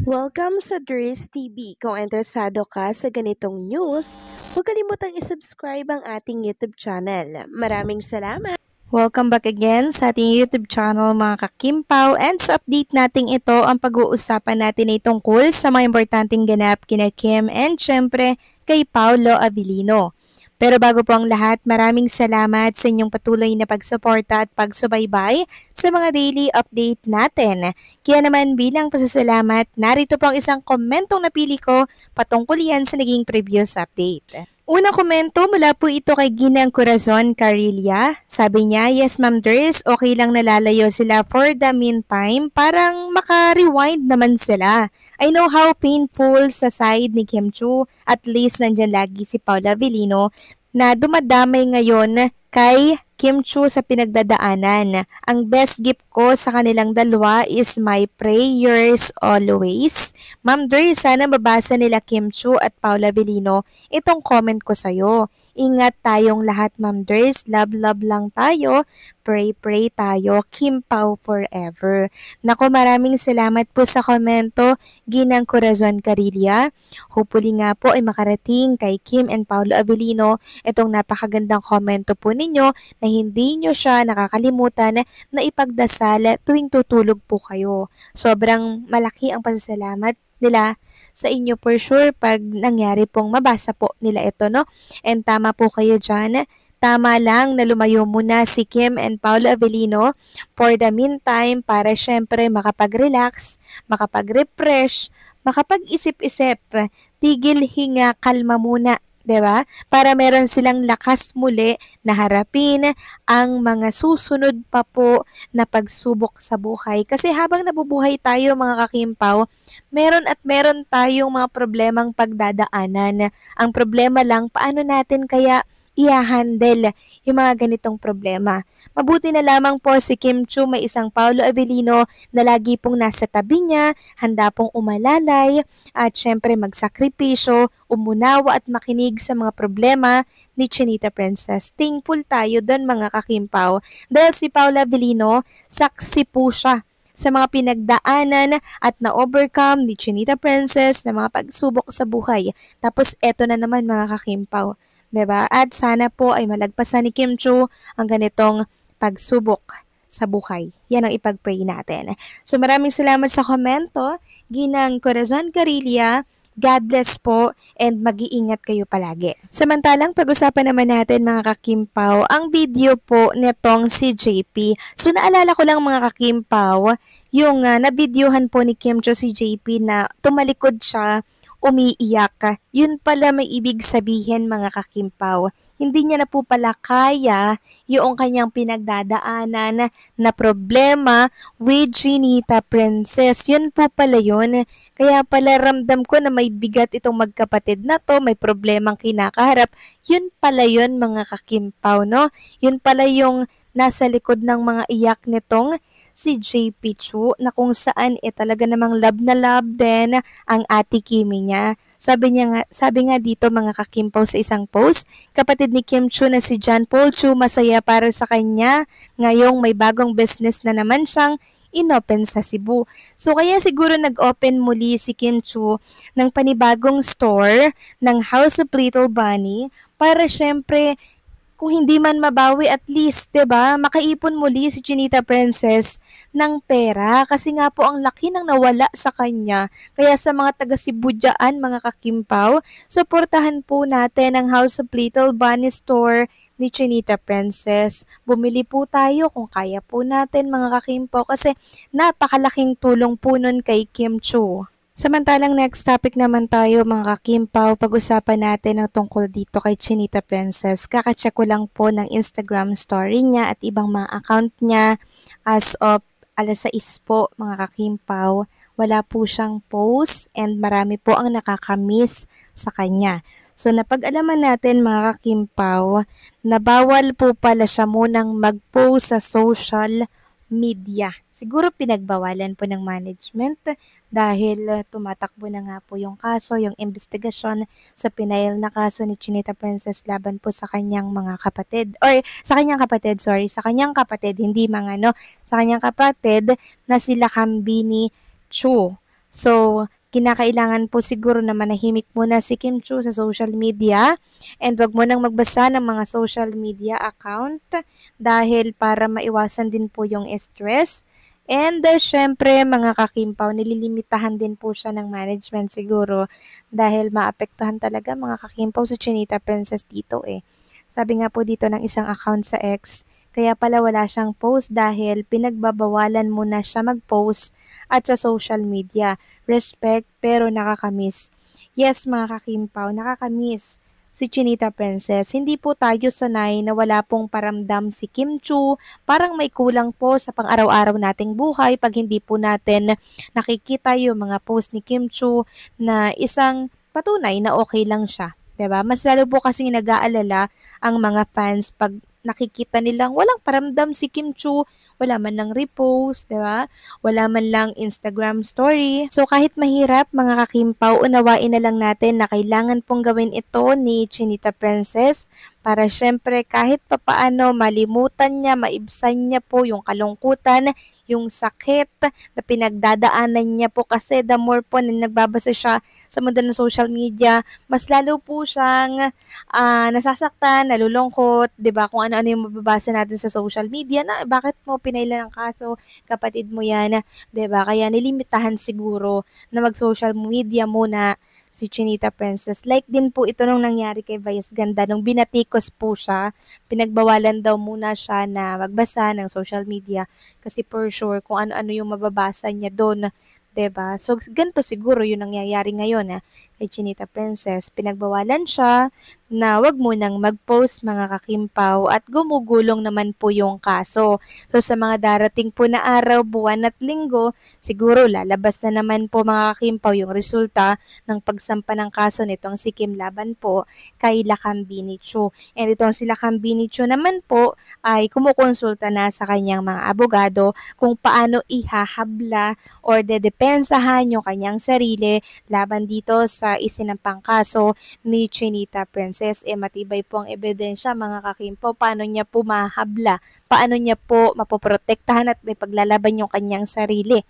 Welcome sa Dries TV. Kung interesado ka sa ganitong news, huwag kalimutang isubscribe ang ating YouTube channel. Maraming salamat! Welcome back again sa ating YouTube channel mga kakimpaw, and sa update nating ito ang pag-uusapan natin ay tungkol sa mga importanteng ganap kina Kim and syempre kay Paolo Abilino. Pero bago po ang lahat, maraming salamat sa inyong patuloy na pagsuporta at pagsubaybay sa mga daily update natin. Kaya naman bilang pasasalamat, narito po ang isang komentong napili ko patungkol yan sa naging previous update. Unang komento mula po ito kay Ginang Corazon Carilla. Sabi niya, yes Ma'am Ders, okay lang nalalayo sila for the meantime, parang maka-rewind naman sila. I know how painful sa side ni Kim Chu, at least nandyan lagi si Paula Avellino na dumadamay ngayon kay Kim Chu sa pinagdadaanan. Ang best gift ko sa kanilang dalawa is my prayers always. Ma'am Ders, sana mabasa nila Kim Chu at Paula Avellino itong comment ko sa'yo. Ingat tayong lahat Ma'am Ders, love lang tayo, pray tayo, Kim Pao forever. Naku, maraming salamat po sa komento, Ginang Corazon Carilla. Hopefully nga po ay makarating kay Kim and Paolo Avellino itong napakagandang komento po ninyo na hindi nyo siya nakakalimutan na ipagdasal tuwing tutulog po kayo. Sobrang malaki ang pasasalamat nila sa inyo for sure pag nangyari pong mabasa po nila ito, no? And tama po kayo dyan. Tama lang na lumayo muna si Kim and Paolo Avellino for the meantime para syempre makapag-relax, makapag-refresh, makapag-isip-isip, tigil hinga, kalma muna. 'Di ba? Para meron silang lakas muli na harapin ang mga susunod pa po na pagsubok sa buhay. Kasi habang nabubuhay tayo mga kakimpaw, meron tayong mga problemang pagdadaanan. Ang problema lang, paano natin kaya i-handle yung mga ganitong problema. Mabuti na lamang po si Kim Chu may isang Paolo Avellino na lagi pong nasa tabi niya, handa pong umalalay at syempre magsakripisyo, umunawa at makinig sa mga problema ni Chinita Princess. Thankful tayo doon mga kakimpaw dahil si Paolo Avellino, saksi po siya sa mga pinagdaanan at na-overcome ni Chinita Princess na mga pagsubok sa buhay. Tapos eto na naman mga kakimpaw. 'Di ba? At sana po ay malagpasan ni Kim Chu ang ganitong pagsubok sa buhay. Yan ang ipag-pray natin. So maraming salamat sa komento, Ginang Corazon Carilla. God bless po and mag-iingat kayo palagi. Samantalang pag-usapan naman natin mga kakimpaw, ang video po netong si JP. So naalala ko lang mga kakimpaw, yung na-videohan po ni Kim Chu si JP na tumalikod siya, umiiyak. Yun pala may ibig sabihin mga kakimpaw. Hindi niya na po pala kaya yung kanyang pinagdadaanan na problema with Chinita Princess. Yun po pala yun. Kaya pala ramdam ko na may bigat itong magkapatid na to, may problemang kinakaharap. Yun pala yun mga kakimpaw, no? Yun pala yung nasa likod ng mga iyak nitong si JP Chu na kung saan talaga namang love na love din ang ate Kimi niya. Sabi nga dito mga kakimpaw sa isang post, kapatid ni Kim Chu na si John Paul Chu masaya para sa kanya. Ngayong may bagong business na naman siyang inopen sa Cebu. So kaya siguro nag-open muli si Kim Chu ng panibagong store ng House of Little Bunny para syempre kung hindi man mabawi at least, 'di ba, makaipon muli si Chinita Princess ng pera kasi nga po ang laki ng nawala sa kanya. Kaya sa mga taga Cebu dyan, mga kakimpaw, suportahan po natin ang House of Little Bunny store ni Chinita Princess. Bumili po tayo kung kaya po natin mga kakimpaw kasi napakalaking tulong po nun kay Kim Chu. Samantalang next topic naman tayo mga kakimpaw, pag-usapan natin ang tungkol dito kay Chinita Princess. Kakacheck ko lang po ng Instagram story niya at ibang mga account niya as of alas 6 po mga kakimpaw. Wala po siyang post and marami po ang nakakamiss sa kanya. So napag-alaman natin mga kakimpaw na bawal po pala siya munang mag-post sa social media. Siguro pinagbawalan po ng management dahil tumatakbo na nga po yung kaso, yung investigasyon sa pinail na kaso ni Chinita Princess laban po sa kanyang mga kapatid. Or sa kanyang kapatid, hindi mga no, sa kanyang kapatid na sila Kambini Chu. So, kinakailangan po siguro na manahimik muna si Kim Chu sa social media and wag mo nang magbasa ng mga social media account dahil para maiwasan din po yung stress. And syempre mga kakimpaw, nililimitahan din po siya ng management siguro dahil maapektuhan talaga mga kakimpaw si Chinita Princess dito eh. Sabi nga po dito ng isang account sa X, kaya pala wala siyang post dahil pinagbabawalan mo na siya mag-post at sa social media. Respect pero nakakamiss. Yes mga kakimpaw, nakakamiss si Chinita Princess. Hindi po tayo sanay na wala pong paramdam si Kim Chu. Parang may kulang po sa pang-araw-araw nating buhay pag hindi po natin nakikita yung mga post ni Kim Chu na isang patunay na okay lang siya. 'Di ba? Mas lalo po kasi nag-aalala ang mga fans pag nakikita nilang walang paramdam si Kim Chu, wala man lang repost, 'di ba? Wala man lang Instagram story. So kahit mahirap mga kakimpaw, unawain na lang natin na kailangan pong gawin ito ni Chinita Princess para syempre kahit papaano malimutan niya, maibsan niya po yung kalungkutan, yung sakit na pinagdadaanan niya po kasi the more po na nagbabasa siya sa mundo ng social media, mas lalo po siyang nasasaktan, nalulungkot, 'di ba? Kung ano-ano yung mababasa natin sa social media na bakit mo pinailan ng kaso, kapatid mo 'yan, 'di ba? Kaya nilimitahan siguro na mag-social media muna si Chinita Princess. Like din po ito nung nangyari kay Vice Ganda nung binatikos po siya, pinagbawalan daw muna siya na magbasa ng social media kasi for sure kung ano-ano yung mababasa niya doon. 'Di ba? So, ganito siguro yung nangyayari ngayon kay Chinita Princess. Pinagbawalan siya na wag mo nang mag-post mga kakimpaw at gumugulong naman po yung kaso. So sa mga darating po na araw, buwan at linggo, siguro lalabas na naman po mga kakimpaw yung resulta ng pagsampa ng kaso nitong si Kim laban po kay Lakambini Chu. And itong si Lakambini Chu naman po ay kumukonsulta na sa kanyang mga abogado kung paano ihahabla or dedepensahan yung kanyang sarili laban dito sa isinampang kaso ni Chinita Princess. Matibay po ang ebidensya mga kakimpaw, paano niya po mahabla, paano niya po mapoprotektahan at may paglalaban yung kanyang sarili.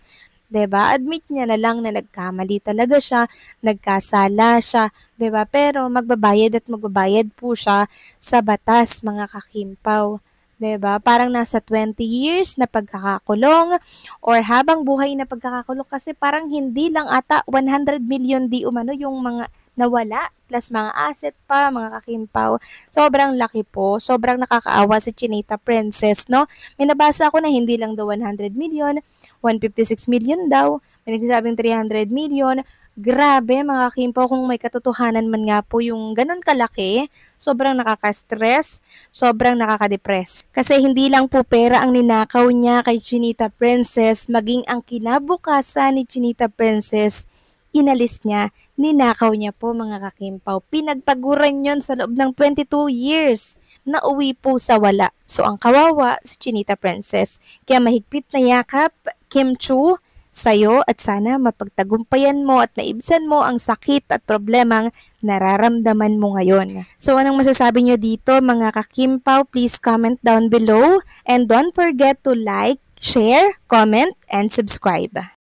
'Di ba? Admit niya na lang na nagkamali talaga siya, nagkasala siya, 'di ba? Pero magbabayad po siya sa batas mga kakimpaw. 'Di ba? Parang nasa 20 years na pagkakakulong or habang buhay na pagkakakulong kasi parang hindi lang ata 100 million di umano yung mga nawala plus mga asset pa, mga kakimpaw. Sobrang laki po. Sobrang nakakaawa si Chinita Princess, no? May nabasa ako na hindi lang daw 100 million, 156 million daw. May nagsasabing 300 million. Grabe, mga kakimpaw, kung may katotohanan man nga po yung ganun kalaki, sobrang nakaka-stress, sobrang nakaka-depress. Kasi hindi lang po pera ang ninakaw niya kay Chinita Princess, maging ang kinabukasan ni Chinita Princess, inalis niya, ninakaw niya po mga kakimpaw. Pinagpaguran yon sa loob ng 22 years na uwi po sa wala. So ang kawawa si Chinita Princess. Kaya mahigpit na yakap, Kim Chu, sa'yo at sana mapagtagumpayan mo at naibsan mo ang sakit at problemang nararamdaman mo ngayon. So anong masasabi nyo dito mga kakimpaw? Please comment down below and don't forget to like, share, comment, and subscribe.